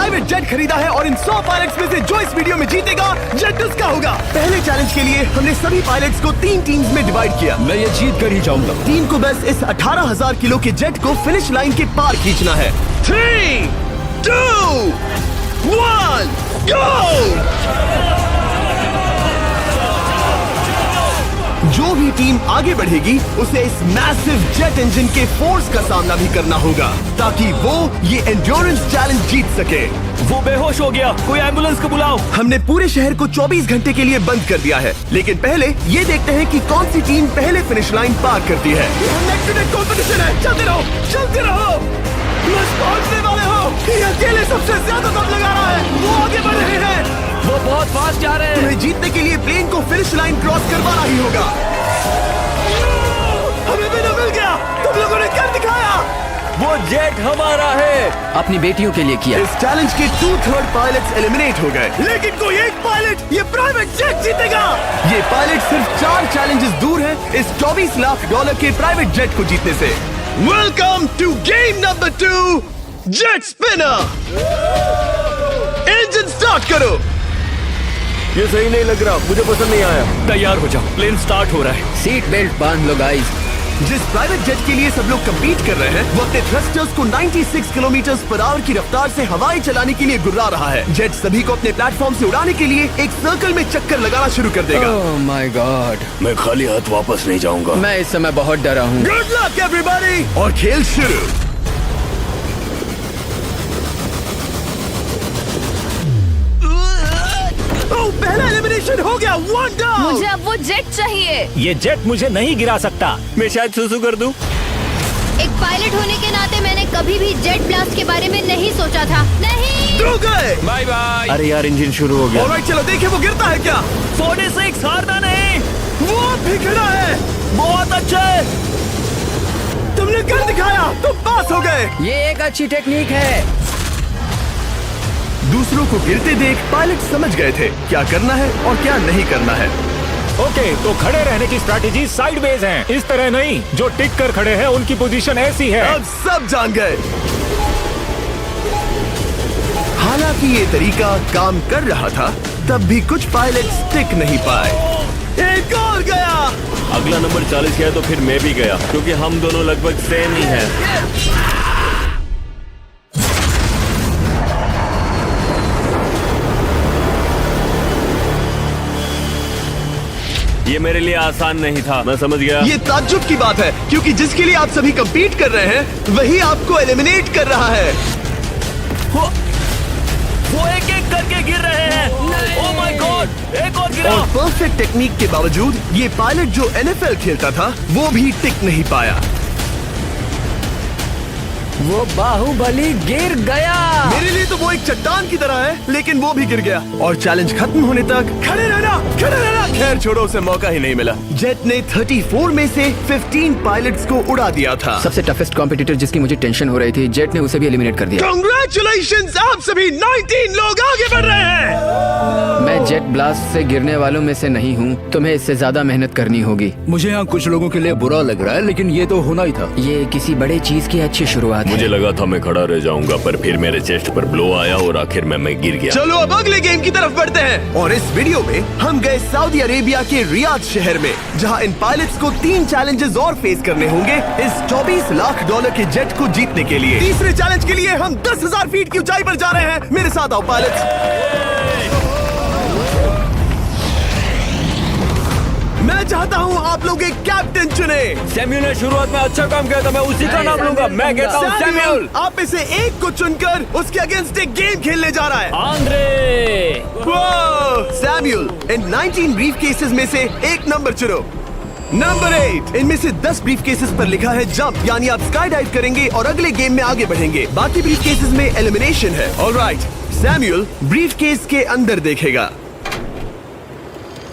Private jet खरीदा है और इन 100 पायलट्स में से जो इस वीडियो में जीतेगा जेट उसका होगा। पहले चैलेंज के लिए हमने सभी पायलट्स को 3 टीम्स में डिवाइड किया। मैं ये जीत कर ही जाऊंगा। टीम को बस इस 18,000 किलो के जेट को फिनिश लाइन के पार खींचना है। 3, 2, 1, गो! जो भी टीम आगे बढ़ेगी उसे इस मैसिव जेट इंजन के फोर्स का सामना भी करना होगा ताकि वो ये एंड्योरेंस चैलेंज जीत सके। वो बेहोश हो गया, कोई एम्बुलेंस को बुलाओ। हमने पूरे शहर को 24 घंटे के लिए बंद कर दिया है, लेकिन पहले ये देखते हैं कि कौन सी टीम पहले फिनिश लाइन पार करती है। नेक टू नेक कंपटीशन है, चलते रहो, चलते रहो। बस पहुंचने वाले हो। ये अकेले सबसे ज्यादा दम लगा रहा है, वो आगे बढ़ रहे हैं। वो बहुत फास्ट जा रहे हैं। तुम्हें जीतने के लिए प्लेन को फिनिश लाइन क्रॉस करवाना ही होगा। हमें भी मिल गया, तुम लोगों ने कर दिखाया। वो जेट हमारा है। अपनी बेटियों के लिए किया। इस चैलेंज के 2/3 पायलट्स एलिमिनेट हो गए, लेकिन कोई एक पायलट ये प्राइवेट जेट जीतेगा। ये पायलट सिर्फ 4 चैलेंजेस दूर है इस $24 लाख के प्राइवेट जेट को जीतने से। Welcome to game number 2, jet spinner. Engine start करो। ये सही नहीं लग रहा, मुझे पसंद नहीं आया। तैयार हो जाओ, प्लेन स्टार्ट हो रहा है। सीट बेल्ट बांध लो गाइस। जिस प्राइवेट जेट के लिए सब लोग कम्पीट कर रहे हैं वो अपने थ्रस्टर्स को 96 किलोमीटर पर आवर की रफ्तार से हवाएं चलाने के लिए गुर्रा रहा है। जेट सभी को अपने प्लेटफॉर्म से उड़ाने के लिए एक सर्कल में चक्कर लगाना शुरू कर देगा। ओह माय गॉड, मैं खाली हाथ वापस नहीं जाऊंगा। मैं इस समय बहुत डरा हूँ। गुड लक एवरीबॉडी, और खेल शुरू। पहला एलिमिनेशन हो गया, 1 डाउन। मुझे अब वो जेट चाहिए। ये जेट मुझे नहीं गिरा सकता। मैं शायद सुसु कर दूं। एक पायलट होने के नाते मैंने कभी भी जेट ब्लास्ट के बारे में नहीं सोचा था। नहीं। दो गए। Bye bye. अरे यार, इंजन शुरू हो गया। ऑलराइट, चलो देखें वो गिरता है क्या। 46 हारना नहीं। वो भी खड़ा है। बहुत अच्छा है। तुमने कर दिखाया, तुम पास हो गए। ये एक अच्छी टेक्निक है। दूसरों को गिरते देख पायलट समझ गए थे क्या करना है और क्या नहीं करना है। ओके, तो खड़े रहने की स्ट्रैटेजी साइडवेज है, इस तरह नहीं। जो टिक कर खड़े हैं उनकी पोजीशन ऐसी है। अब सब जान गए। हालांकि ये तरीका काम कर रहा था, तब भी कुछ पायलट टिक नहीं पाए। एक और गया। अगला नंबर 40 है तो फिर मैं भी गया, क्योंकि हम दोनों लगभग सेम ही हैं। ये मेरे लिए आसान नहीं था, मैं समझ गया। ये ताज्जुब की बात है, क्योंकि जिसके लिए आप सभी कम्पीट कर रहे हैं वही आपको एलिमिनेट कर रहा है। वो एक एक करके गिर रहे हैं। ओह माय गॉड, एक और गिरा। और परफेक्ट टेक्निक के बावजूद ये पायलट जो NFL खेलता था वो भी टिक नहीं पाया। वो बाहुबली गिर गया। मेरे लिए तो वो एक चट्टान की तरह है, लेकिन वो भी गिर गया। और चैलेंज खत्म होने तक खड़े रहना, खड़े रहना। खैर छोड़ो, उसे मौका ही नहीं मिला। जेट ने 34 में से 15 पायलट्स को उड़ा दिया था। सबसे टफेस्ट कॉम्पिटिटर जिसकी मुझे टेंशन हो रही थी, जेट ने उसे भी एलिमिनेट कर दिया। कांग्रेचुलेशंस, आप सभी 19 लोग आगे बढ़ रहे हैं। मैं जेट ब्लास्ट से गिरने वालों में से नहीं हूँ। तुम्हें इससे ज्यादा मेहनत करनी होगी। मुझे यहाँ कुछ लोगों के लिए बुरा लग रहा है, लेकिन ये तो होना ही था। ये किसी बड़े चीज की अच्छी शुरुआत है। मुझे लगा था मैं खड़ा रह जाऊंगा, पर फिर मेरे चेस्ट पर ब्लो आया और आखिर में मैं गिर गया। चलो अब अगले गेम की तरफ बढ़ते हैं। और इस वीडियो में हम गए सऊदी अरेबिया के रियाद शहर में, जहां इन पायलट्स को 3 चैलेंजेस और फेस करने होंगे इस $24 लाख के जेट को जीतने के लिए। तीसरे चैलेंज के लिए हम 10,000 फीट की ऊंचाई पर जा रहे हैं। मेरे साथ आओ पायलट्स। मैं चाहता हूँ आप लोग एक कैप्टन चुने। सैम्यूल ने शुरुआत में अच्छा काम किया था, मैं उसी का नाम लूंगा। मैं कहता हूँ सैम्यूल। आप में से एक को चुनकर उसके अगेंस्ट एक गेम खेलने जा रहा है। आंद्रे। सैम्यूल, इन 19 ब्रीफ केसेस में से एक नंबर चुनो। नंबर 8। इनमें से 10 ब्रीफ केसेस पर लिखा है जंप, यानी आप स्काई डाइव करेंगे और अगले गेम में आगे बढ़ेंगे। बाकी ब्रीफ केसेस में एलिमिनेशन है। ऑलराइट, सैम्यूल ब्रीफ केस के अंदर देखेगा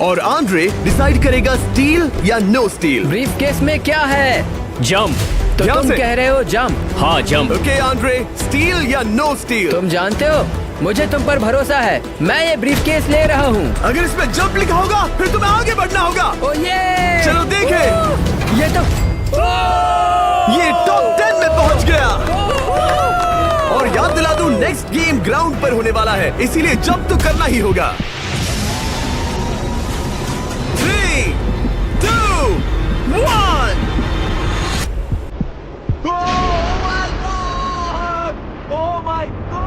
और आंद्रे डिसाइड करेगा स्टील या नो स्टील। ब्रीफ केस में क्या है? जंप। तो ध्यान तुम से। कह रहे हो जंप? हाँ, जंप। ओके आंद्रे, स्टील या नो स्टील? तुम जानते हो, मुझे तुम पर भरोसा है। मैं ये ब्रीफ केस ले रहा हूँ। अगर इसमें जंप लिखा होगा फिर तुम्हें आगे बढ़ना होगा। ओ ये चलो देखें। ये तो ये टॉप 10 में पहुंच गया। और याद दिला दूं, नेक्स्ट गेम ग्राउंड पर होने वाला है, इसीलिए जंप तो करना ही होगा। 3, 2, 1। Oh my God!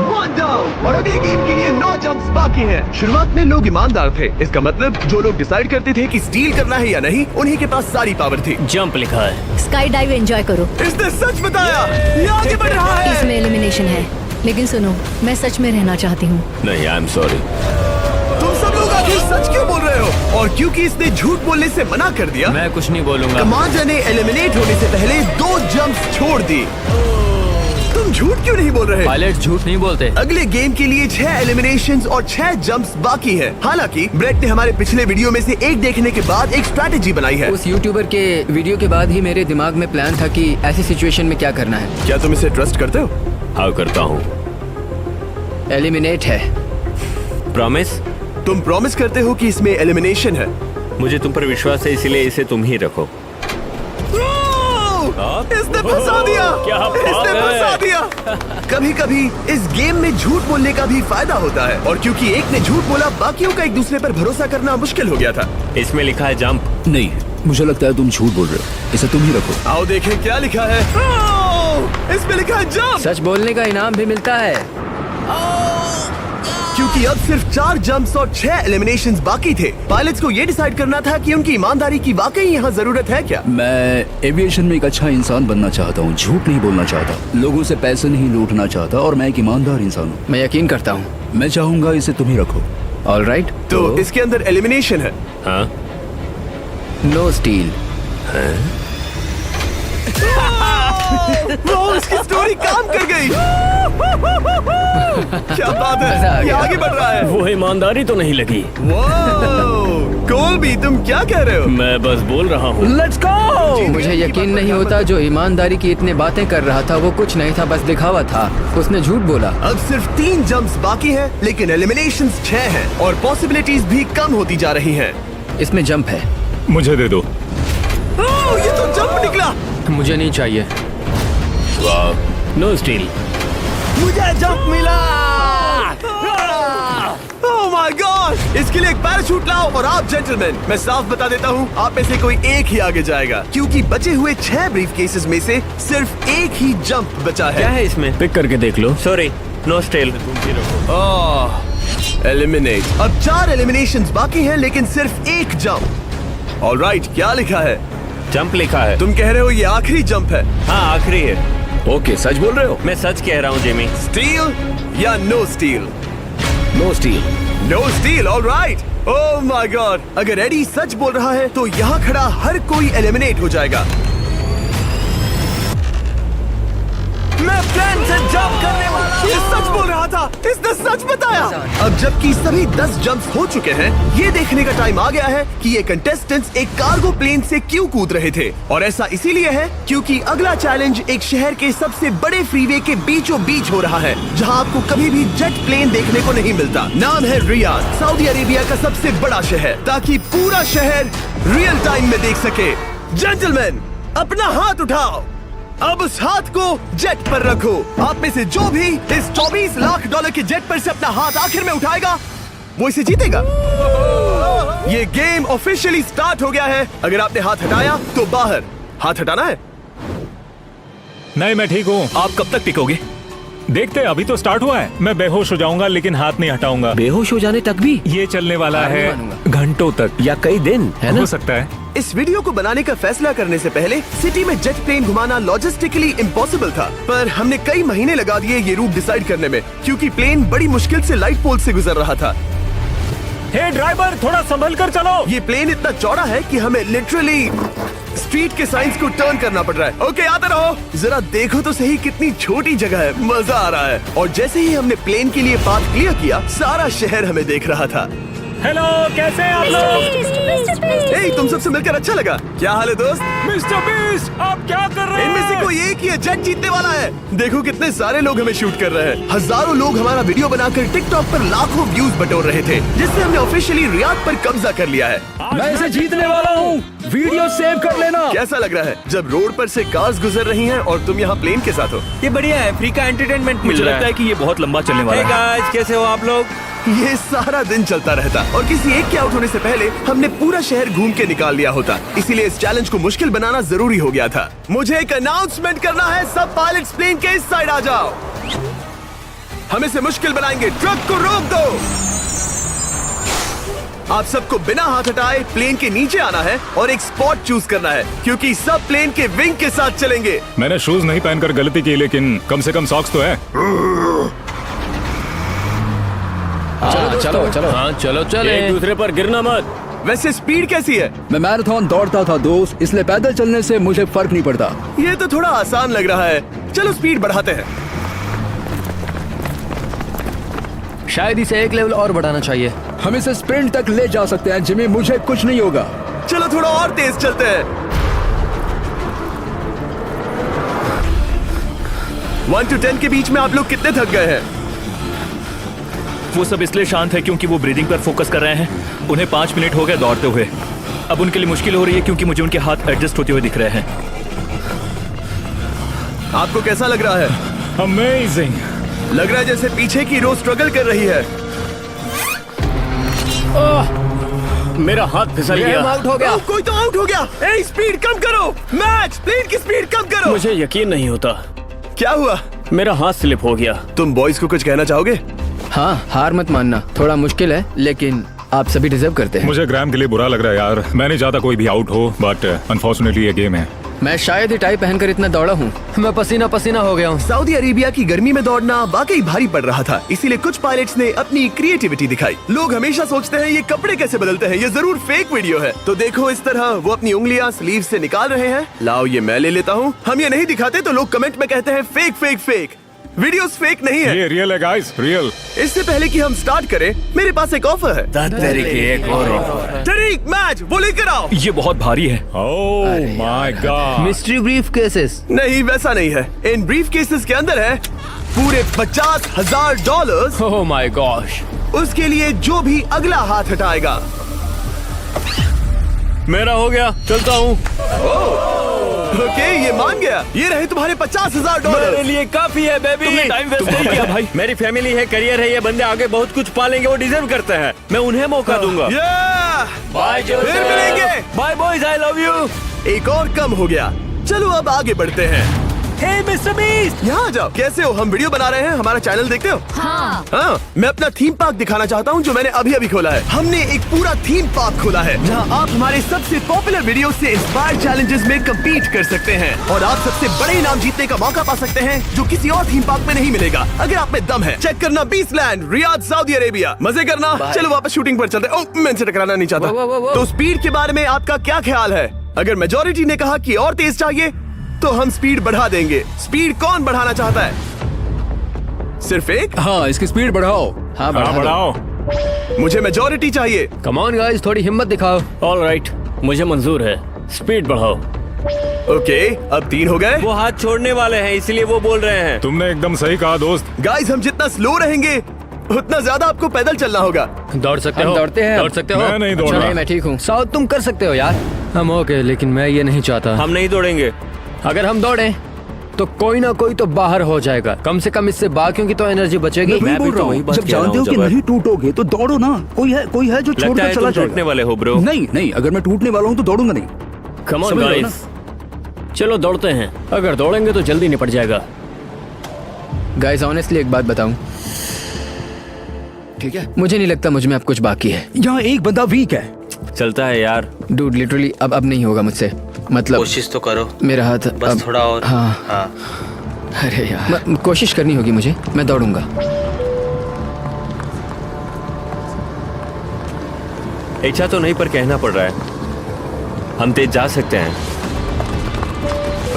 One down! और अगले गेम के लिए 9 जंप्स बाकी हैं। शुरुआत में लोग ईमानदार थे, इसका मतलब जो लोग डिसाइड करते थे कि स्टील करना है या नहीं, उन्हीं के पास सारी पावर थी। जंप लिखा है। स्काई डाइव एंजॉय करो। इसने सच बताया, ये आगे बढ़ रहा है। इसमें एलिमिनेशन है, लेकिन सुनो, मैं सच में रहना चाहती हूँ। नहीं, आई एम सॉरी। तुम सब लोग आखिर सच क्यों बोल रहे हो? और क्योंकि इसने झूठ बोलने से मना कर दिया, मैं कुछ नहीं बोलूंगा। कमांडर ने एलिमिनेट होने से पहले 2 जंप्स छोड़ दी। तुम झूठ क्यों नहीं बोल रहे? पायलट झूठ नहीं बोलते। अगले गेम के लिए 6 एलिमिनेशंस और 6 जंप्स बाकी हैं। हालांकि ब्रेट ने हमारे पिछले वीडियो में से एक देखने के बाद एक स्ट्रैटेजी बनाई है। उस यूट्यूबर के वीडियो के बाद ही मेरे दिमाग में प्लान था कि ऐसी सिचुएशन में क्या करना है। क्या तुम इसे ट्रस्ट करते हो? हाँ, करता हूँ। एलिमिनेट है। प्रॉमिस? तुम प्रॉमिस करते हो कि इसमें एलिमिनेशन है? मुझे तुम पर विश्वास है, इसलिए इसे तुम ही रखो। इसने फंसा दिया। क्या बात इसने है? फंसा दिया। कभी कभी इस गेम में झूठ बोलने का भी फायदा होता है, और क्योंकि एक ने झूठ बोला, बाकियों का एक दूसरे पर भरोसा करना मुश्किल हो गया था। इसमें लिखा है जंप। नहीं, मुझे लगता है तुम झूठ बोल रहे हो। इसे तुम ही रखो। आओ देखें क्या लिखा है। इसमें लिखा है जंप। सच बोलने का इनाम भी मिलता है। क्योंकि अब सिर्फ 4 जंप्स और 6 एलिमिनेशंस बाकी थे, पायलट्स को ये डिसाइड करना था कि उनकी ईमानदारी की वाकई यहाँ जरूरत है क्या। मैं एविएशन में एक अच्छा इंसान बनना चाहता हूँ, झूठ नहीं बोलना चाहता, लोगों से पैसे नहीं लूटना चाहता, और मैं एक ईमानदार इंसान हूँ। मैं यकीन करता हूँ। मैं चाहूंगा इसे तुम ही रखो। All right. तो इसके अंदर एलिमिनेशन है। हाँ, नो स्टील। वो उसकी स्टोरी काम कर गई। क्या बात मजा आ है, ये गया। आगे बढ़ रहा है। वो ईमानदारी तो नहीं लगी। कोलबी, तुम क्या कह रहे हो? मैं बस बोल रहा हूँ। Let's go. मुझे यकीन नहीं होता जो ईमानदारी की इतने बातें कर रहा था वो कुछ नहीं था, बस दिखावा था। उसने झूठ बोला। अब सिर्फ 3 जंप्स बाकी हैं, लेकिन एलिमिनेशंस 6 हैं और पॉसिबिलिटीज भी कम होती जा रही हैं। इसमें जंप है। मुझे दे दो। ये तो जंप निकला। मुझे नहीं चाहिए। No steel. मुझे जंप मिला। ओह माय गॉड! इसके लिए एक पैराशूट लाओ। और आप जेंटलमैन, मैं साफ बता देता हूँ, आप में से कोई एक ही आगे जाएगा, क्योंकि बचे हुए 6 ब्रीफ केसेस में से सिर्फ एक ही जंप बचा क्या है। है इसमें? पिक करके देख लो। Sorry, no steal. एलिमिनेट। अब 4 एलिमिनेशंस बाकी हैं, लेकिन सिर्फ एक जंप। ऑलराइट, क्या लिखा है? जंप लिखा है। तुम कह रहे हो ये आखिरी जंप है? हाँ, आखिरी है। ओके, सच बोल रहे हो? मैं सच कह रहा हूँ जिमी। स्टील या no steal? No steal. No steal. Alright. Oh my God! अगर एडी सच बोल रहा है तो यहाँ खड़ा हर कोई एलिमिनेट हो जाएगा। मैं प्लेन से जंप करने वाला। ये सच बोल रहा था, इसने सच बताया। अब जबकि सभी 10 जंप्स हो चुके हैं, ये देखने का टाइम आ गया है कि ये कंटेस्टेंट्स एक कार्गो प्लेन से क्यों कूद रहे थे। और ऐसा इसीलिए है क्योंकि अगला चैलेंज एक शहर के सबसे बड़े फ्रीवे के बीचों बीच हो रहा है, जहां आपको कभी भी जेट प्लेन देखने को नहीं मिलता। नाम है रियाद, सऊदी अरेबिया का सबसे बड़ा शहर, ताकि पूरा शहर रियल टाइम में देख सके। जेंटलमैन, अपना हाथ उठाओ। अब उस हाथ को जेट पर रखो। आप में से जो भी इस 24 लाख डॉलर के जेट पर से अपना हाथ आखिर में उठाएगा, वो इसे जीतेगा। ये गेम ऑफिशियली स्टार्ट हो गया है। अगर आपने हाथ हटाया तो बाहर। हाथ हटाना है। नहीं, मैं ठीक हूँ। आप कब तक टिकोगे? देखते हैं, अभी तो स्टार्ट हुआ है। मैं बेहोश हो जाऊंगा लेकिन हाथ नहीं हटाऊंगा। बेहोश हो जाने तक भी? ये चलने वाला हार नहीं है मानूंगा। घंटों तक या कई दिन, है ना? हो सकता है। इस वीडियो को बनाने का फैसला करने से पहले सिटी में जेट प्लेन घुमाना लॉजिस्टिकली इम्पॉसिबल था, पर हमने कई महीने लगा दिए ये रूट डिसाइड करने में, क्योंकि प्लेन बड़ी मुश्किल से लाइट पोल से गुजर रहा था। हे ड्राइवर, थोड़ा संभल कर चलो। ये प्लेन इतना चौड़ा है कि हमें लिटरली स्ट्रीट के साइंस को टर्न करना पड़ रहा है। ओके, आते रहो। जरा देखो तो सही कितनी छोटी जगह है, मजा आ रहा है। और जैसे ही हमने प्लेन के लिए पाथ क्लियर किया, सारा शहर हमें देख रहा था। हेलो, कैसे हैं आप लोग? ए, तुम सबसे मिलकर अच्छा लगा। क्या हाल है दोस्त? मिस्टर बीस्ट, आप क्या कर रहे इनमें से हैं? कोई एक ही है जेट जीतने वाला है। देखो कितने सारे लोग हमें शूट कर रहे हैं। हजारों लोग हमारा वीडियो बनाकर टिकटॉक पर लाखों व्यूज बटोर रहे थे, जिससे हमने ऑफिशियली रियाद पर कब्जा कर लिया है। मैं इसे जीतने वाला हूँ। वीडियो सेव कर लेना। कैसा लग रहा है जब रोड पर से कार्स गुजर रही हैं और तुम यहाँ प्लेन के साथ हो? ये बढ़िया है, फ्री का एंटरटेनमेंट मिल मुझे रहा लगता है। है कि ये बहुत लंबा चलने वाला है। गाइस, कैसे हो आप लोग? ये सारा दिन चलता रहता और किसी एक के आउट होने से पहले हमने पूरा शहर घूम के निकाल लिया होता। इसीलिए इस चैलेंज को मुश्किल बनाना जरूरी हो गया था। मुझे एक अनाउंसमेंट करना है, सब पायलट्स प्लेन के इस साइड आ जाओ। हम इसे मुश्किल बनाएंगे, ट्रक को रोक दो। आप सबको बिना हाथ हटाए प्लेन के नीचे आना है और एक स्पॉट चूज करना है, क्योंकि सब प्लेन के विंग के साथ चलेंगे। मैंने शूज नहीं पहनकर गलती की, लेकिन कम से कम सॉक्स तो है। चलो चलो हाँ चलो चले, एक दूसरे पर गिरना मत। वैसे स्पीड कैसी है? मैं मैराथन दौड़ता था दोस्त, इसलिए पैदल चलने से मुझे फर्क नहीं पड़ता। ये तो थोड़ा आसान लग रहा है। चलो स्पीड बढ़ाते हैं। शायद इसे एक लेवल और बढ़ाना चाहिए। हम इसे स्प्रिंट तक ले जा सकते हैं जिमी, मुझे कुछ नहीं होगा। चलो थोड़ा और तेज चलते हैं। 1 to 10 के बीच में आप लोग कितने थक गए हैं? वो सब इसलिए शांत है क्योंकि वो ब्रीदिंग पर फोकस कर रहे हैं। उन्हें 5 मिनट हो गए दौड़ते हुए। अब उनके लिए मुश्किल हो रही है क्योंकि मुझे उनके हाथ एडजस्ट होते हुए दिख रहे हैं। आपको कैसा लग रहा है? अमेजिंग। लग रहा है जैसे पीछे की रो स्ट्रगल कर रही है। मेरा हाथ फिसल गया। आउट हो गया। कोई तो आउट हो गया। ए, स्पीड कम करो। मैच प्लेन की स्पीड कम करो। मुझे यकीन नहीं होता, क्या हुआ? मेरा हाथ स्लिप हो गया। तुम बॉयज को कुछ कहना चाहोगे? हाँ, हार मत मानना। थोड़ा मुश्किल है, लेकिन आप सभी डिजर्व करते हैं। मुझे ग्राम के लिए बुरा लग रहा है यार। मैं नहीं चाहता कोई भी आउट हो, बट अनफॉर्चुनेटली ये गेम है। मैं शायद ही टाई पहनकर इतना दौड़ा हूँ। मैं पसीना पसीना हो गया हूँ। सऊदी अरेबिया की गर्मी में दौड़ना वाकई भारी पड़ रहा था, इसीलिए कुछ पायलट्स ने अपनी क्रिएटिविटी दिखाई। लोग हमेशा सोचते हैं ये कपड़े कैसे बदलते हैं, ये जरूर फेक वीडियो है। तो देखो इस तरह वो अपनी उंगलियां स्लीव से निकाल रहे हैं। लाओ ये मैं ले लेता हूँ। हम ये नहीं दिखाते तो लोग कमेंट में कहते हैं fake fake fake. Videos fake नहीं है। ये रियल है गाइस, रियल। इससे पहले कि हम स्टार्ट करें, मेरे पास एक ऑफर है। एक और तरीक मैच वो लेकर आओ। ये बहुत भारी है। ओह my God. Mystery brief cases. नहीं वैसा नहीं है। इन ब्रीफ केसेस के अंदर है पूरे $50,000। Oh my gosh. उसके लिए जो भी अगला हाथ हटाएगा। मेरा हो गया, चलता हूँ। ओके, ये मान गया। ये रहे तुम्हारे $50,000। मेरे लिए काफी है बेबी। तुमने टाइम वेस्ट नहीं किया भाई। मेरी फैमिली है, करियर है, ये बंदे आगे बहुत कुछ पालेंगे, वो डिजर्व करते हैं। मैं उन्हें मौका दूंगा। बाय फिर मिलेंगे। Bye boys, I love you. एक और कम हो गया। चलो अब आगे बढ़ते हैं। हे मिस्टर बीस्ट, यहाँ आ जाओ। कैसे हो? हम वीडियो बना रहे हैं, हमारा चैनल देखते हो? हाँ। हाँ, मैं अपना थीम पार्क दिखाना चाहता हूँ जो मैंने अभी अभी खोला है। हमने एक पूरा थीम पार्क खोला है जहाँ आप हमारे सबसे पॉपुलर वीडियो से इंस्पायर चैलेंजेस में कम्पीट कर सकते हैं और आप सबसे बड़े इनाम जीतने का मौका पा सकते हैं जो किसी और थीम पार्क में नहीं मिलेगा। अगर आप में दम है, चेक करना बीचलैंड, रियाद, सऊदी अरेबिया। मजे करना। चलो वापस शूटिंग पर चलते हैं। ओह, मैं इनसे टकराना नहीं चाहता। तो स्पीड के बारे में आपका क्या ख्याल है? अगर मेजोरिटी ने कहा कि और तेज चाहिए तो हम स्पीड बढ़ा देंगे। स्पीड कौन बढ़ाना चाहता है? सिर्फ एक? हाँ, इसकी स्पीड बढ़ाओ। हाँ, हाँ बढ़ाओ। मुझे मेजोरिटी चाहिए। कम ऑन गाइस, थोड़ी हिम्मत दिखाओ। ऑल राइट, मुझे मंजूर है। स्पीड बढ़ाओ। ओके, अब 3 हो गए। वो हाथ छोड़ने वाले हैं, इसलिए वो बोल रहे हैं। तुमने एकदम सही कहा दोस्त। गाइस, हम जितना स्लो रहेंगे उतना ज्यादा आपको पैदल चलना होगा। दौड़ सकते हम हो? दौड़ते हैं। दौड़ सकते हो? मैं नहीं दौड़ अच्छा, रहा। नहीं, मैं ठीक हूँ। साउथ तुम कर सकते हो यार। हम ओके, लेकिन मैं ये नहीं चाहता। हम नहीं दौड़ेंगे। अगर हम दौड़े तो कोई ना कोई तो बाहर हो जाएगा। कम से कम इससे बाकियों की तो एनर्जी बचेगी। मैं भी बोल तो रहा वही हूँ, बात जब कह रहा जानते हो हूँ, कि जबर। नहीं टूटोगे तो दौड़ो ना। कोई है जो लगता छोड़कर है चला तुम टूटने जाएगा। वाले हो ब्रो। नहीं, अगर मैं टूटने वाला हूँ तो दौड़ूंगा नहीं। कम ऑन समझ रहे हो गाइस, चलो दौड़ते हैं। अगर दौड़ेंगे तो जल्दी निपट जाएगा। गाइस, ऑनेस्टली एक बात बताऊं, ठीक है? मुझे नहीं लगता मुझ में अब कुछ बाकी है। यहाँ एक बंदा वीक है। चलता है यार। डूड, लिटरली अब नहीं होगा मुझसे। मतलब कोशिश तो करो, मेरा हाथ बस अब, थोड़ा और। हाँ। अरे यार, कोशिश करनी होगी मुझे। मैं दौड़ूंगा। इच्छा तो नहीं, पर कहना पड़ रहा है। हम तेज जा सकते हैं।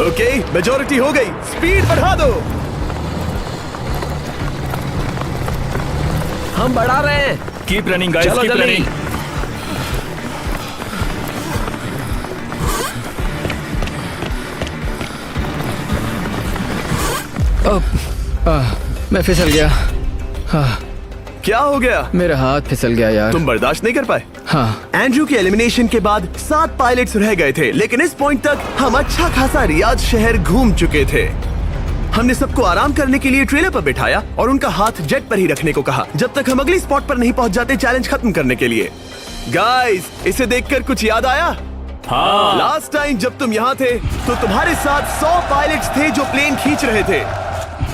ओके, मेजोरिटी हो गई। स्पीड बढ़ा दो। हम बढ़ा रहे हैं। कीप रनिंग गाइस, चलो कीप जल्दी। रनिंग। मैं फिसल गया। क्या हो गया? मेरा हाथ फिसल गया यार। तुम बर्दाश्त नहीं कर पाए? हाँ। एंड्रू के एलिमिनेशन के बाद 7 पायलट्स रह गए थे, लेकिन इस पॉइंट तक हम अच्छा खासा रियाद शहर घूम चुके थे। हमने सबको आराम करने के लिए ट्रेलर पर बिठाया और उनका हाथ जेट पर ही रखने को कहा जब तक हम अगली स्पॉट पर नहीं पहुंच जाते चैलेंज खत्म करने के लिए। गाइस, इसे देखकर कुछ याद आया? हाँ। लास्ट टाइम जब तुम यहाँ थे तो तुम्हारे साथ 100 पायलट्स थे जो प्लेन खींच रहे थे।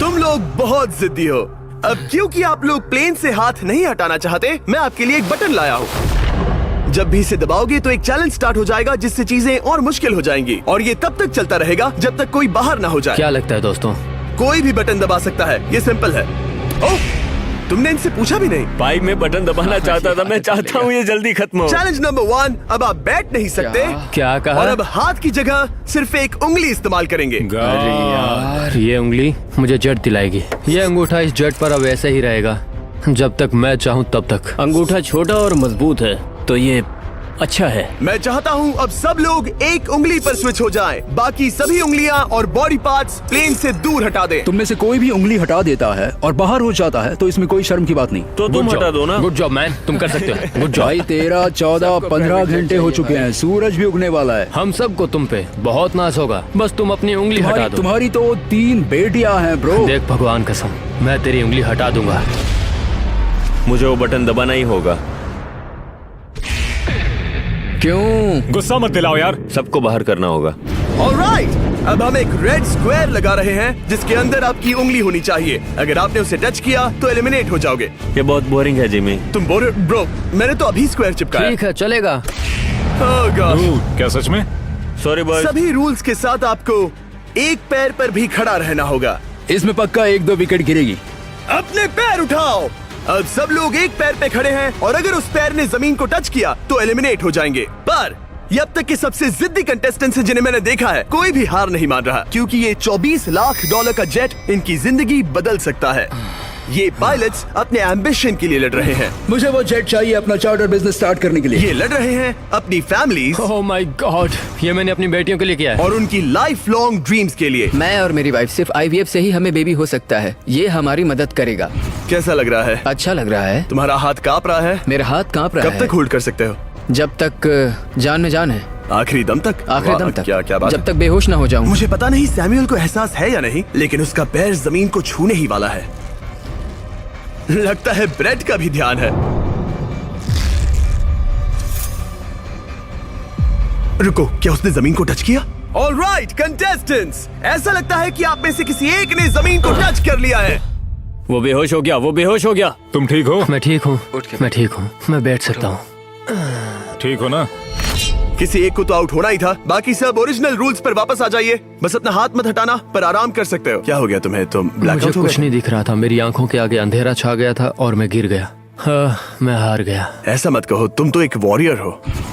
तुम लोग बहुत जिद्दी हो। अब क्योंकि आप लोग प्लेन से हाथ नहीं हटाना चाहते, मैं आपके लिए एक बटन लाया हूँ। जब भी इसे दबाओगे तो एक चैलेंज स्टार्ट हो जाएगा जिससे चीजें और मुश्किल हो जाएंगी और ये तब तक चलता रहेगा जब तक कोई बाहर ना हो जाए। क्या लगता है दोस्तों? कोई भी बटन दबा सकता है, ये सिंपल है। ओह, तुमने इनसे पूछा भी नहीं। भाई मैं बटन दबाना चाहता था, मैं चाहता हूँ ये जल्दी खत्म हो। चैलेंज नंबर 1, अब आप बैठ नहीं सकते। क्या कहा? और अब हाथ की जगह सिर्फ एक उंगली इस्तेमाल करेंगे। अरे यार, ये उंगली मुझे जेट दिलाएगी। ये अंगूठा इस जेट पर अब ऐसे ही रहेगा जब तक मैं चाहूँ तब तक। अंगूठा छोटा और मजबूत है तो ये अच्छा है। मैं चाहता हूँ अब सब लोग एक उंगली पर स्विच हो जाएं। बाकी सभी उंगलियां और बॉडी पार्ट्स प्लेन से दूर हटा दें। तुम में से कोई भी उंगली हटा देता है और बाहर हो जाता है तो इसमें कोई शर्म की बात नहीं। तो तुम हटा दो ना। गुड जॉब मैन, तुम कर सकते हो। Good job. भाई 13, 14, 15 घंटे हो चुके हैं, सूरज भी उगने वाला है। हम सबको तुम पे बहुत नाज होगा, बस तुम अपनी उंगली हटा दो। तुम्हारी तो 3 बेटियां हैं ब्रो। देख भगवान कसम, मैं तेरी उंगली हटा दूंगा। मुझे वो बटन दबाना ही होगा। क्यों? गुस्सा मत दिलाओ यार। सबको बाहर करना होगा। ऑलराइट, अब हम एक रेड स्क्वायर लगा रहे हैं जिसके अंदर आपकी उंगली होनी चाहिए। अगर आपने उसे टच किया तो एलिमिनेट हो जाओगे। ये बहुत बोरिंग है जिमी। तुम ब्रो, मैंने तो अभी स्क्वायर चिपकाया। ठीक है, चलेगा। Oh gosh। क्या सच में? Sorry boy. सभी रूल्स के साथ आपको एक पैर पर भी खड़ा रहना होगा। इसमें पक्का 1-2 विकेट गिरेगी। अपने पैर उठाओ। अब सब लोग एक पैर पे खड़े हैं और अगर उस पैर ने जमीन को टच किया तो एलिमिनेट हो जाएंगे। पर ये अब तक के सबसे जिद्दी कंटेस्टेंट्स हैं जिन्हें मैंने देखा है। कोई भी हार नहीं मान रहा क्योंकि ये $24 लाख का जेट इनकी जिंदगी बदल सकता है। ये पायलट्स अपने एम्बिशन के लिए लड़ रहे हैं। मुझे वो जेट चाहिए अपना चार्टर बिजनेस स्टार्ट करने के लिए। ये लड़ रहे हैं अपनी फैमिलीज ओह माय गॉड, ये मैंने अपनी बेटियों के लिए किया है। और उनकी लाइफ लॉन्ग ड्रीम्स के लिए। मैं और मेरी वाइफ सिर्फ IVF से ही हमें बेबी हो सकता है। ये हमारी मदद करेगा। कैसा लग रहा है? अच्छा लग रहा है। तुम्हारा हाथ कांप रहा है? मेरा हाथ कांप रहा है। कब तक होल्ड कर सकते हो? जब तक जान में जान है। आखिरी दम तक? आखिरी वाह, दम तक। क्या बात जब है। तक बेहोश ना हो जाऊं। मुझे पता नहीं सैमुअल को एहसास है या नहीं, लेकिन उसका पैर जमीन को छूने ही वाला है। लगता है ब्रेड का भी ध्यान है। रुको, क्या उसने जमीन को टच किया? ऑलराइट कंटेस्टेंट्स, ऐसा लगता है कि आप में से किसी एक ने जमीन को टच कर लिया है। वो बेहोश हो गया, वो बेहोश हो गया। तुम ठीक हो? मैं ठीक हूँ, मैं ठीक हूँ, मैं बैठ सकता हूँ। ठीक हो ना? किसी एक को तो आउट होना ही था। बाकी सब ओरिजिनल रूल्स पर वापस आ जाइए। बस अपना हाथ मत हटाना, पर आराम कर सकते हो। क्या हो गया तुम्हें? तुम मुझे ब्लैकआउट हो कुछ गए? नहीं दिख रहा था, मेरी आंखों के आगे अंधेरा छा गया था और मैं गिर गया। हाँ, मैं हार गया। ऐसा मत कहो, तुम तो एक वॉरियर हो।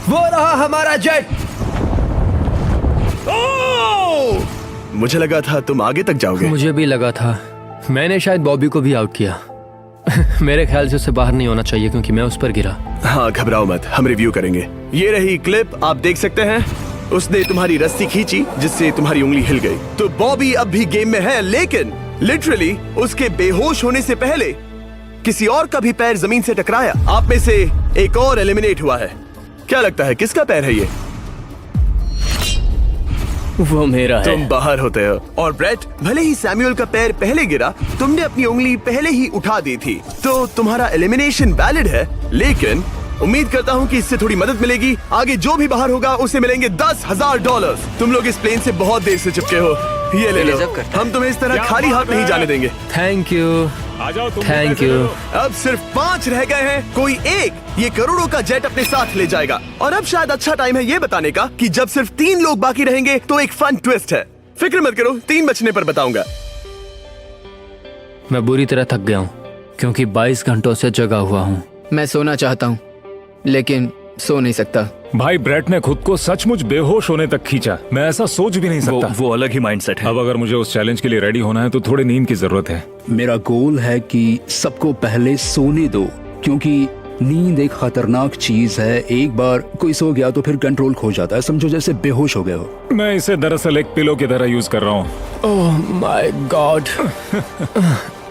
वो रहा हमारा जेट। मुझे लगा था तुम आगे तक जाओगे। मुझे भी लगा था। मैंने शायद बॉबी को भी आउट किया। मेरे ख्याल से उसे बाहर नहीं होना चाहिए क्योंकि मैं उस पर गिरा। हाँ, घबराओ मत, हम रिव्यू करेंगे। ये रही क्लिप, आप देख सकते हैं। उसने तुम्हारी रस्सी खींची जिससे तुम्हारी उंगली हिल गई। तो बॉबी अब भी गेम में है, लेकिन लिटरली उसके बेहोश होने से पहले किसी और का भी पैर जमीन से टकराया। आप में से एक और एलिमिनेट हुआ है। क्या लगता है किसका पैर है ये? वो मेरा है। तुम बाहर होते हो। और ब्रेट, भले ही सैमुअल का पैर पहले गिरा, तुमने अपनी उंगली पहले ही उठा दी थी, तो तुम्हारा एलिमिनेशन वैलिड है। लेकिन उम्मीद करता हूँ कि इससे थोड़ी मदद मिलेगी। आगे जो भी बाहर होगा उसे मिलेंगे $10,000। तुम लोग इस प्लेन से बहुत देर से चिपके हो, ये ले लो। हम तुम्हें इस तरह खाली हाथ नहीं जाने देंगे। थैंक यू, आ जाओ तुम। Thank you. अब सिर्फ 5 रह गए हैं। कोई एक ये करोड़ों का जेट अपने साथ ले जाएगा। और अब शायद अच्छा टाइम है ये बताने का कि जब सिर्फ 3 लोग बाकी रहेंगे तो एक फन ट्विस्ट है। फिक्र मत करो, 3 बचने पर बताऊंगा। मैं बुरी तरह थक गया हूँ क्योंकि 22 घंटों से जगा हुआ हूँ। मैं सोना चाहता हूँ लेकिन सो नहीं सकता। भाई ब्रेट ने खुद को सचमुच बेहोश होने तक खींचा। मैं ऐसा सोच भी नहीं सकता। वो अलग ही माइंडसेट है। अब अगर मुझे उस चैलेंज के लिए रेडी होना है तो थोड़ी नींद की जरूरत है। मेरा गोल है कि सबको पहले सोने दो, क्योंकि नींद एक खतरनाक चीज है। एक बार कोई सो गया तो फिर कंट्रोल खो जाता है, समझो जैसे बेहोश हो गए हो। मैं इसे दरअसल एक पिलो की तरह यूज कर रहा हूँ। ओह माय गॉड,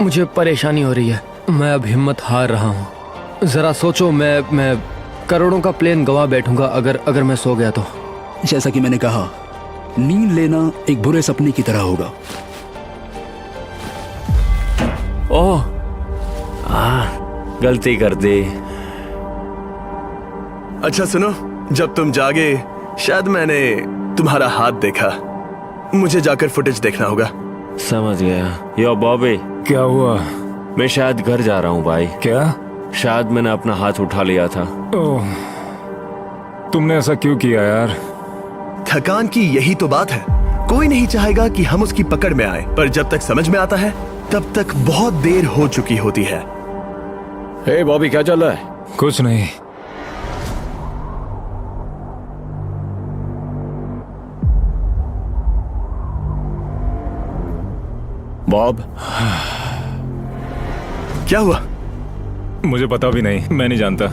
मुझे परेशानी हो रही है। मैं अब हिम्मत हार रहा हूँ। जरा सोचो, मैं करोड़ों का प्लेन गवा बैठूंगा अगर मैं सो गया तो। जैसा कि मैंने कहा, नींद लेना एक बुरे सपने की तरह होगा। ओह, गलती कर दी। अच्छा सुनो, जब तुम जागे शायद मैंने तुम्हारा हाथ देखा। मुझे जाकर फुटेज देखना होगा। समझ गया। यो बॉबी, क्या हुआ? मैं शायद घर जा रहा हूँ भाई। क्या? शायद मैंने अपना हाथ उठा लिया था। ओह, तुमने ऐसा क्यों किया यार? थकान की यही तो बात है। कोई नहीं चाहेगा कि हम उसकी पकड़ में आए, पर जब तक समझ में आता है तब तक बहुत देर हो चुकी होती है। हे बॉबी, क्या चल रहा है? कुछ नहीं। बॉब, क्या हुआ? मुझे पता भी नहीं, मैं नहीं जानता।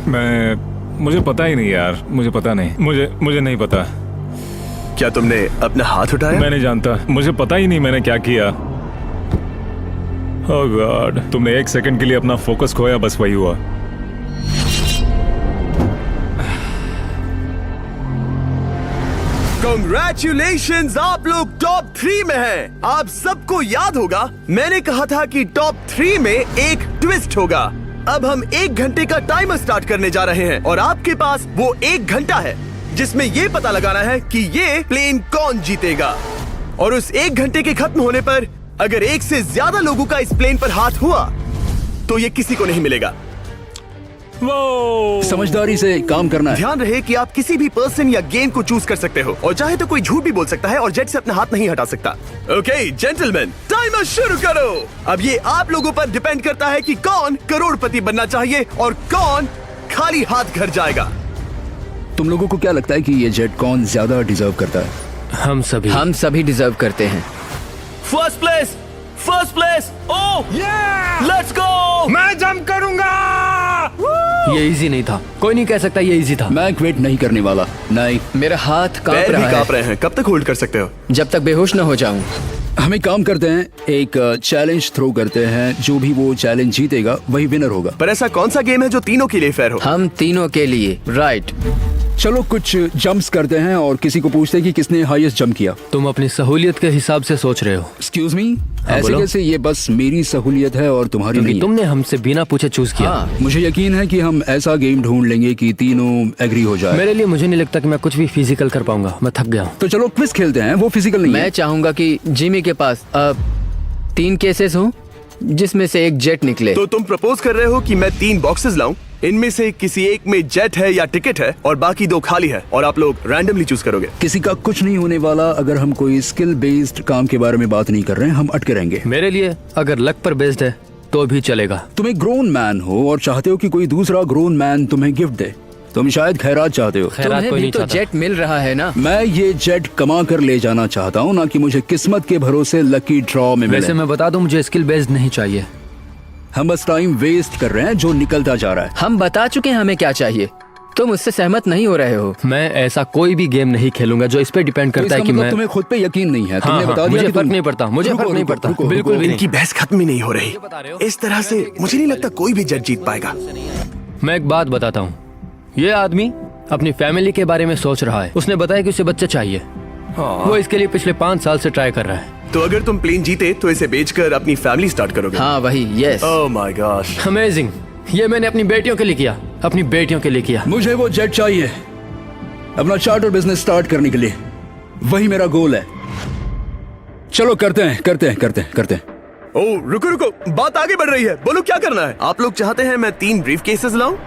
मुझे पता ही नहीं यार, मुझे पता नहीं। मुझे नहीं पता। क्या तुमने अपना हाथ उठाया? मैं नहीं जानता, मुझे पता ही नहीं मैंने क्या किया। ओह गॉड, तुमने एक सेकंड के लिए अपना फोकस खोया, बस वही हुआ। Congratulations, आप लोग टॉप 3 में हैं। आप सबको याद होगा मैंने कहा था कि टॉप 3 में एक ट्विस्ट होगा। अब हम 1 घंटे का टाइमर स्टार्ट करने जा रहे हैं और आपके पास वो 1 घंटा है जिसमें ये पता लगाना है कि ये प्लेन कौन जीतेगा। और उस 1 घंटे के खत्म होने पर अगर 1 से ज्यादा लोगों का इस प्लेन पर हाथ हुआ तो ये किसी को नहीं मिलेगा। समझदारी से काम करना है। ध्यान रहे कि आप किसी भी पर्सन या गेम को चूज कर सकते हो और चाहे तो कोई झूठ भी बोल सकता है और जेट से अपना हाथ नहीं हटा सकता। ओके जेंटलमैन, टाइमर शुरू करो। अब ये आप लोगों पर डिपेंड करता है कि कौन करोड़पति बनना चाहिए और कौन खाली हाथ घर जाएगा। तुम लोगों को क्या लगता है कि ये जेट कौन ज्यादा डिजर्व करता है? हम सभी डिजर्व करते हैं। First place, first place. Oh let's go. मैं जंप करूंगा। ये इजी नहीं था, कोई नहीं कह सकता ये इजी था। मैं क्विट नहीं करने वाला। नहीं, मेरा हाथ कांप पैर रहा भी कांप है। रहे हैं। कब तक होल्ड कर सकते हो? जब तक बेहोश न हो जाऊं। हम एक काम करते हैं, एक चैलेंज थ्रो करते हैं। जो भी वो चैलेंज जीतेगा वही विनर होगा। पर ऐसा कौन सा गेम है जो तीनों के लिए फेयर हो? हम तीनों के लिए। राइट। चलो कुछ जंप्स करते हैं और किसी को पूछते हैं कि किसने हाईएस्ट जंप किया। तुम अपनी सहूलियत के हिसाब से सोच रहे हो। एक्सक्यूज मी, ऐसे बोलो। कैसे? ये बस मेरी सहूलियत है और तुम्हारी क्योंकि नहीं है। तुमने हमसे बिना पूछे चूज किया। हाँ, मुझे यकीन है कि हम ऐसा गेम ढूंढ लेंगे कि तीनों एग्री हो जाए। मेरे लिए मुझे नहीं लगता कि मैं कुछ भी फिजिकल कर पाऊंगा, मैं थक गया हूँ। तो चलो क्विज खेलते हैं। वो फिजिकल नहीं मैं है। चाहूंगा कि जिमी के पास 3 केसेस हों जिसमें से एक जेट निकले। तो तुम प्रपोज कर रहे हो कि मैं 3 बॉक्सेस लाऊं, इनमें से किसी एक में जेट है या टिकट है और बाकी 2 खाली है और आप लोग रैंडमली चूज करोगे। किसी का कुछ नहीं होने वाला। अगर हम कोई स्किल बेस्ड काम के बारे में बात नहीं कर रहे हैं, हम अटके रहेंगे। मेरे लिए अगर लक पर बेस्ड है तो भी चलेगा। तुम एक ग्रोन मैन हो और चाहते हो कि कोई दूसरा ग्रोन मैन तुम्हें गिफ्ट दे। तुम शायद खैरात चाहते हो। खैरात तुम्हें कोई भी नहीं तो चाहता। जेट मिल रहा है ना। मैं ये जेट कमा कर ले जाना चाहता हूँ, ना कि मुझे किस्मत के भरोसे लकी ड्रॉ में वैसे मिले। मैं बता दूं, मुझे स्किल बेस्ड नहीं चाहिए। हम बस टाइम वेस्ट कर रहे हैं जो निकलता जा रहा है। हम बता चुके हैं हमें क्या चाहिए। तुम उससे सहमत नहीं हो रहे हो। मैं ऐसा कोई भी गेम नहीं खेलूंगा जो इस पे डिपेंड तो करता इसका है कि मतलब मैं तुम्हें खुद पे यकीन नहीं है। हाँ, तुमने हाँ, बता दिया मुझे कि फर्क तुम- नहीं पड़ता, मुझे रुको, फर्क नहीं रुको, पड़ता, रुको, बिल्कुल भी रुको। इनकी बहस खत्म ही नहीं हो रही। इस तरह से मुझे नहीं लगता कोई भी जेट जीत पाएगा। मैं एक बात बताता हूँ। ये आदमी अपनी फैमिली के बारे में सोच रहा है। उसने बताया कि उसे बच्चा चाहिए। वो इसके लिए पिछले 5 साल से ट्राई कर रहा है। तो अगर तुम प्लेन जीते तो इसे बेचकर अपनी फैमिली स्टार्ट करोगे? हाँ वही, yes. Oh my gosh. Amazing. ये मैंने अपनी बेटियों के लिए किया, अपनी बेटियों के लिए किया। मुझे वो जेट चाहिए अपना चार्टर बिजनेस स्टार्ट करने के लिए। वही मेरा गोल है। चलो करते हैं। ओह रुको रुको, बात आगे बढ़ रही है। बोलो क्या करना है? आप लोग चाहते हैं मैं 3 ब्रीफ केसेस लाऊं?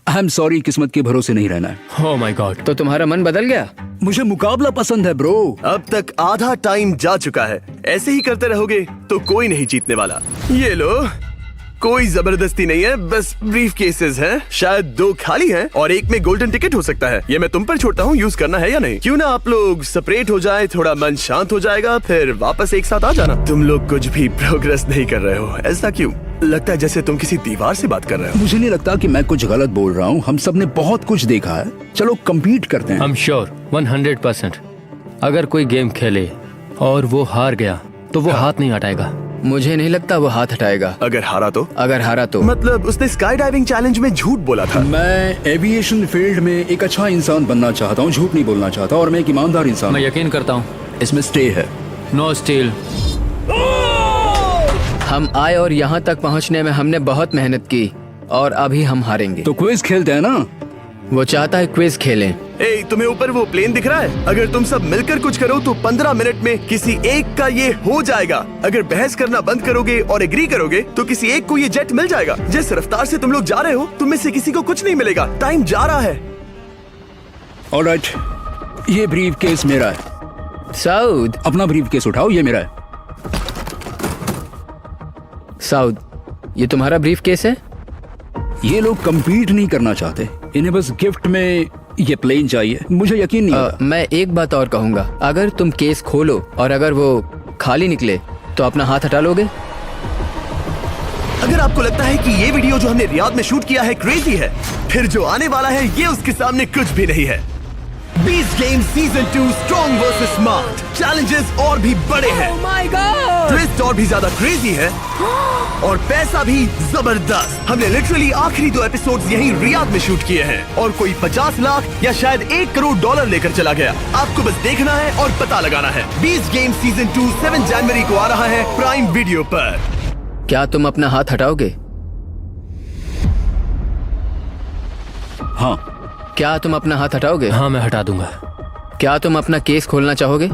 आई एम सॉरी, किस्मत के भरोसे नहीं रहना है। ओह माय गॉड। तो तुम्हारा मन बदल गया? मुझे मुकाबला पसंद है ब्रो। अब तक आधा टाइम जा चुका है। ऐसे ही करते रहोगे तो कोई नहीं जीतने वाला। ये लो, कोई जबरदस्ती नहीं है, बस ब्रीफ केसेस हैं। शायद 2 खाली हैं और एक में गोल्डन टिकट हो सकता है। ये मैं तुम पर छोड़ता हूँ, यूज करना है या नहीं। क्यों ना आप लोग सेपरेट हो जाए, थोड़ा मन शांत हो जाएगा, फिर वापस एक साथ आ जाना। तुम लोग कुछ भी प्रोग्रेस नहीं कर रहे हो। ऐसा क्यों? लगता है जैसे तुम किसी दीवार से बात कर रहे हो। मुझे नहीं लगता कि मैं कुछ गलत बोल रहा हूँ। हम सब ने बहुत कुछ देखा है। चलो कम्पीट करते हैं। I'm sure 100%। अगर कोई गेम खेले और वो हार गया तो वो हाथ नहीं हटाएगा। मुझे नहीं लगता वो हाथ हटाएगा। अगर हारा तो? अगर हारा तो मतलब उसने स्काई डाइविंग चैलेंज में झूठ बोला था। मैं एविएशन फील्ड में एक अच्छा इंसान बनना चाहता हूँ, झूठ नहीं बोलना चाहता, और मैं एक ईमानदार इंसान मैं हूँ। यकीन करता हूँ। इसमें स्टे है। No steal. हम आए और यहाँ तक पहुँचने में हमने बहुत मेहनत की और अभी हम हारेंगे। तो क्विज खेलते हैं ना? वो चाहता है क्विज खेलें। ए, तुम्हें ऊपर वो प्लेन दिख रहा है? अगर तुम सब मिलकर कुछ करो तो 15 मिनट में किसी एक का ये हो जाएगा। अगर बहस करना बंद करोगे और एग्री करोगे तो किसी एक को ये जेट मिल जाएगा। जिस रफ्तार से तुम लोग जा रहे हो, तुम में से किसी को कुछ नहीं मिलेगा। टाइम जा रहा है। ऑलराइट, ये ब्रीफ केस मेरा है। साउद, अपना ब्रीफ केस उठाओ, ये मेरा है। साउद, ये तुम्हारा ब्रीफ केस है? ये लोग compete नहीं करना चाहते, इन्हें बस गिफ्ट में ये प्लेन चाहिए। मुझे यकीन नहीं होता। मैं एक बात और कहूंगा, अगर तुम केस खोलो और अगर वो खाली निकले तो अपना हाथ हटा लोगे? अगर आपको लगता है कि ये वीडियो जो हमने रियाद में शूट किया है क्रेजी है, फिर जो आने वाला है ये उसके सामने कुछ भी नहीं है। Beast game season 2 strong versus smart challenges और भी बड़े हैं। ट्विस्ट और भी ज्यादा क्रेजी है और पैसा भी जबरदस्त। हमने लिटरली आखिरी 2 एपिसोड्स यहीं रियाद में शूट किए हैं और कोई 50 लाख या शायद $1 करोड़ लेकर चला गया। आपको बस देखना है और पता लगाना है। बीस्ट गेम सीजन 2 7 जनवरी को आ रहा है प्राइम वीडियो पर। क्या तुम अपना हाथ हटाओगे? हाँ। क्या तुम अपना हाथ हटाओगे? हाँ, मैं हटा दूंगा। क्या तुम अपना केस खोलना चाहोगे?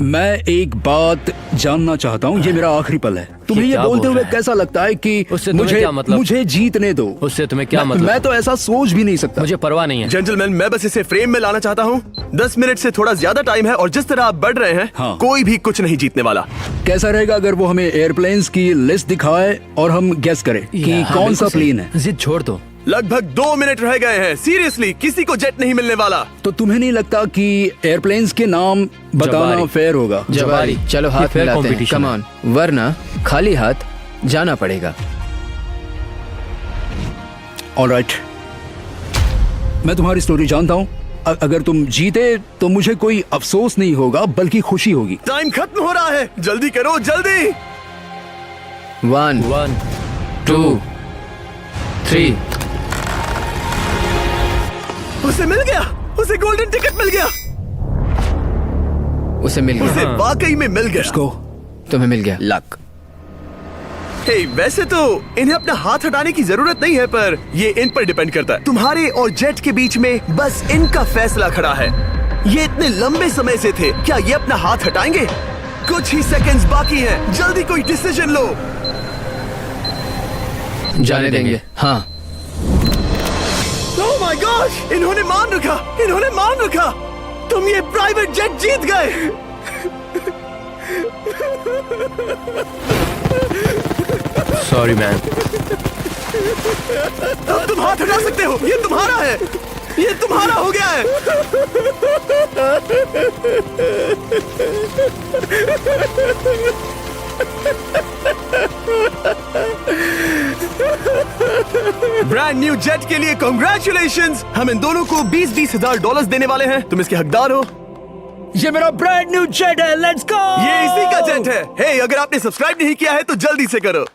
मैं एक बात जानना चाहता हूँ, ये मेरा आखिरी पल है। तुम्हें ये क्या बोलते बोल हुए रहा है? कैसा लगता है कि उससे तुम्हें मुझे क्या मतलब? मुझे जीतने दो? उससे तुम्हें क्या मतलब? मैं तो ऐसा सोच भी नहीं सकता। मुझे परवाह नहीं है। जेंटलमैन, मैं बस इसे फ्रेम में लाना चाहता हूँ। 10 मिनट से थोड़ा ज्यादा टाइम है और जिस तरह आप बढ़ रहे हैं, हाँ। कोई भी कुछ नहीं जीतने वाला। कैसा रहेगा अगर वो हमें एयरप्लेन्स की लिस्ट दिखाए और हम गेस करें कि हाँ, कौन सा बिल्कुल सही। प्लेन है? जिद छोड़ दो। लगभग 2 मिनट रह गए हैं। सीरियसली, किसी को जेट नहीं मिलने वाला। तो तुम्हें नहीं लगता कि एयरप्लेन्स के नाम बताना जवारी। फेयर होगा? जवारी। चलो हाथ fair मिलाते हैं। competition कम है। ऑन, वरना खाली हाथ जाना पड़ेगा। ऑलराइट, मैं तुम्हारी स्टोरी जानता हूँ। अगर तुम जीते तो मुझे कोई अफसोस नहीं होगा बल्कि खुशी होगी। टाइम खत्म हो रहा है, जल्दी करो, जल्दी। 1 1 2 3। उसे मिल गया, उसे गोल्डन टिकट मिल गया। उसे मिल उसे गया। वाकई में मिल गया। को तुम्हें मिल गया। लक। हे, वैसे तो इन्हें अपना हाथ हटाने की जरूरत नहीं है, पर ये इन पर डिपेंड करता है। तुम्हारे और जेट के बीच में बस इनका फैसला खड़ा है। ये इतने लंबे समय से थे, क्या ये अपना हाथ हटाएंगे? कुछ ही सेकंड्स बाकी हैं, जल्दी कोई डिसीजन लो। जाने देंगे। हाँ। ओह माय गॉड, इन्होंने मान रखा, इन्होंने मान रखा। तुम ये प्राइवेट जेट जीत गए। Sorry man. अब तुम हाथ हटा सकते हो, ये तुम्हारा है, ये तुम्हारा हो गया है। ब्रांड न्यू जेट के लिए कांग्रेचुलेशंस। हम इन दोनों को 20-20 हजार डॉलर देने वाले हैं। तुम इसके हकदार हो। ये मेरा ब्रांड न्यू जेट है, लेट्स गो। ये इसी का जेट है। हे, अगर आपने सब्सक्राइब नहीं किया है तो जल्दी से करो।